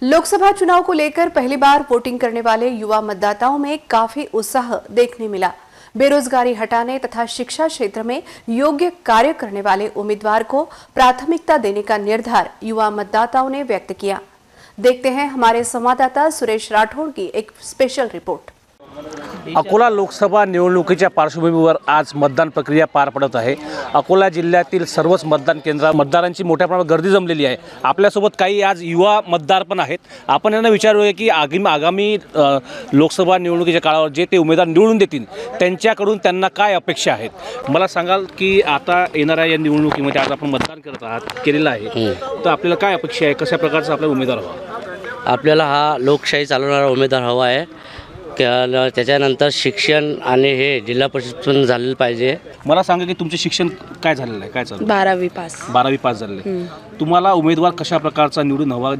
लोकसभा चुनाव को लेकर पहली बार वोटिंग करने वाले युवा मतदाताओं में काफी उत्साह देखने मिला। बेरोजगारी हटाने तथा शिक्षा क्षेत्र में योग्य कार्य करने वाले उम्मीदवार को प्राथमिकता देने का निर्धार युवा मतदाताओं ने व्यक्त किया। देखते हैं हमारे संवाददाता सुरेश राठौड़ की एक स्पेशल रिपोर्ट। अकोला लोकसभा निवडणुकीच्या पार्श्वभूमीवर आज मतदान प्रक्रिया पार पडत आहे। अकोला जिल्ह्यातील सर्वच मतदान केंद्रावर मतदारांची मोठ्या प्रमाणात गर्दी जमलेली आहे। आपल्यासोबत काही आज युवा मतदार पण आहेत। आपण यांना विचारूया की आगामी लोकसभा निवडणुकीच्या काळावर जे ते उमेदवार निवडून देतील त्यांच्याकडून त्यांना काय अपेक्षा आहेत। मला सांगाल की आता येणाऱ्या या निवडणुकीमध्ये आज आपण मतदान करत आहात केलेलं आहे, तर आपल्याला काय अपेक्षा आहे, कशा प्रकारचा आपला उमेदवार हवा? आपल्याला हा लोकशाही चालवणारा उमेदवार हवा आहे। त्याच्यानंतर शिक्षण आणि हे जिल्हा परिषद झालेलं पाहिजे। मला सांगा की तुमचे शिक्षण काय झालेलं आहे, काय चालू? 12वी पास। 12वी पास झालेले। तुम्हाला उमेदवार कशा प्रकारचा निवडून हवा?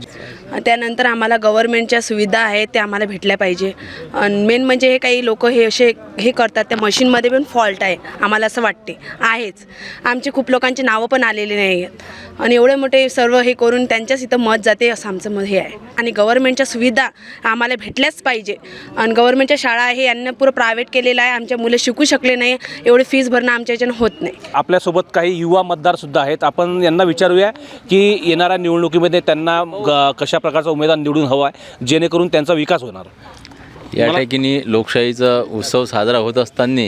त्यानंतर आम्हाला गव्हर्नमेंटच्या सुविधा आहेत त्या आम्हाला भेटल्या पाहिजे। आणि मेन म्हणजे हे काही लोक हे करतात, त्या मशीनमध्ये पण फॉल्ट आहे आम्हाला असं वाटते आहेच। आमचे खूप लोकांची नावं पण आलेली नाही आहेत आणि एवढे मोठे सर्व हे करून त्यांच्याच इथं मत जाते असं आमचं मत हे आहे। आणि गव्हर्नमेंटच्या सुविधा आम्हाला भेटल्याच पाहिजे। आणि गव्हर्नमेंटच्या शाळा आहे यांना पुरं प्रायव्हेट केलेलं आहे। आमच्या मुलं शिकू शकले नाही, एवढे फीस भरणं आमच्या याच्यानं होत नाही। आपल्यासोबत काही युवा मतदार सुद्धा आहेत। आपण यांना विचारूया की येणाऱ्या निवडणुकीमध्ये त्यांना कशा प्रकारचा उमेदवार निवडून हवा आहे जेणेकरून त्यांचा विकास होणार। या ठिकाणी लोकशाहीचा उत्सव साजरा होत असताना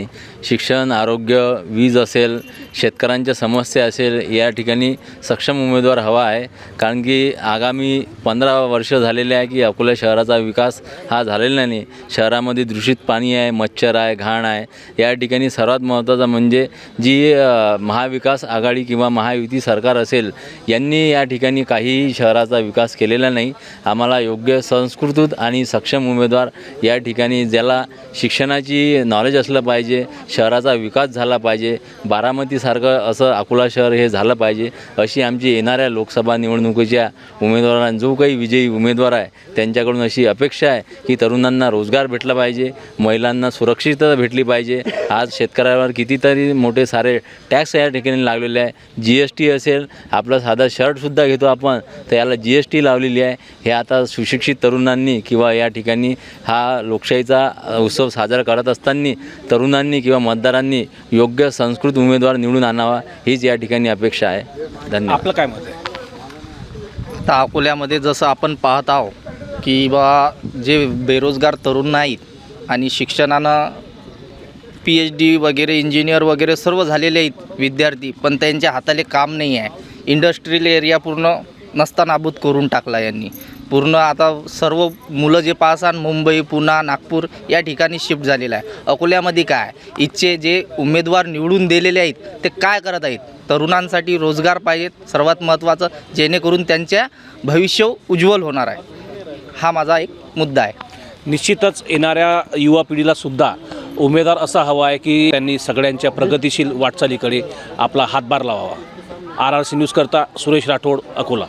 शिक्षण, आरोग्य, वीज असेल, शेतकऱ्यांच्या समस्या असेल, या ठिकाणी सक्षम उमेदवार हवा आहे। कारण की आगामी 15 वर्ष झालेले आहे की अकोला शहराचा विकास हा झालेला नाही। शहरामध्ये दूषित पाणी आहे, मच्छर आहे, घाण आहे। या ठिकाणी सर्वात महत्त्वाचं म्हणजे जी महाविकास आघाडी किंवा महायुती सरकार असेल यांनी या ठिकाणी काही शहराचा विकास केलेला नाही। आम्हाला योग्य संस्कृत आणि सक्षम उमेदवार या ठिकाणी ज्याला शिक्षणाची नॉलेज असलं पाहिजे, शहराचा विकास झाला पाहिजे, बारामतीसारखं असं अकोला शहर हे झालं पाहिजे अशी आमची येणाऱ्या लोकसभा निवडणुकीच्या उमेदवारांना जो काही विजयी उमेदवार आहे त्यांच्याकडून अशी अपेक्षा आहे की तरुणांना रोजगार भेटला पाहिजे, महिलांना सुरक्षितता भेटली पाहिजे। आज शेतकऱ्यावर कितीतरी मोठे सारे टॅक्स या ठिकाणी लागलेले आहे। GST असेल, आपला साधा शर्टसुद्धा घेतो आपण तर याला GST लावलेली आहे। हे आता सुशिक्षित तरुणांनी किंवा या ठिकाणी हा लोकशाहीचा उत्सव साजरा करत असताना तरुणांनी किंवा मतदारांनी योग्य संस्कृत उमेदवार निवडून आणावा हीच या ठिकाणी अपेक्षा आहे। धन्यवाद। आपलं काय मत आहे? आता अकोल्यामध्ये जसं आपण पाहत आहोत की जे बेरोजगार तरुण नाहीत आणि शिक्षणानं PhD वगैरे, इंजिनियर वगैरे सर्व झालेले आहेत विद्यार्थी, पण त्यांच्या हाताले काम नाही आहे। इंडस्ट्रियल एरिया पूर्ण नस्तानाबूत करून टाकला यांनी पूर्ण। आता सर्व मुलं जे पाहसान मुंबई, पुणे, नागपूर या ठिकाणी शिफ्ट झालेलं आहे। अकोल्यामध्ये काय इथचे जे उमेदवार निवडून दिलेले आहेत ते काय करत आहेत? तरुणांसाठी रोजगार पाहिजेत सर्वात महत्त्वाचं, जेणेकरून त्यांच्या भविष्य उज्ज्वल होणार आहे। हा माझा एक मुद्दा आहे। निश्चितच येणाऱ्या युवा पिढीला सुद्धा उमेदवार असा हवा आहे की त्यांनी सगळ्यांच्या प्रगतिशील वाटचालीकडे आपला हातभार लावावा। RRC न्यूज करता सुरेश राठोड, अकोला।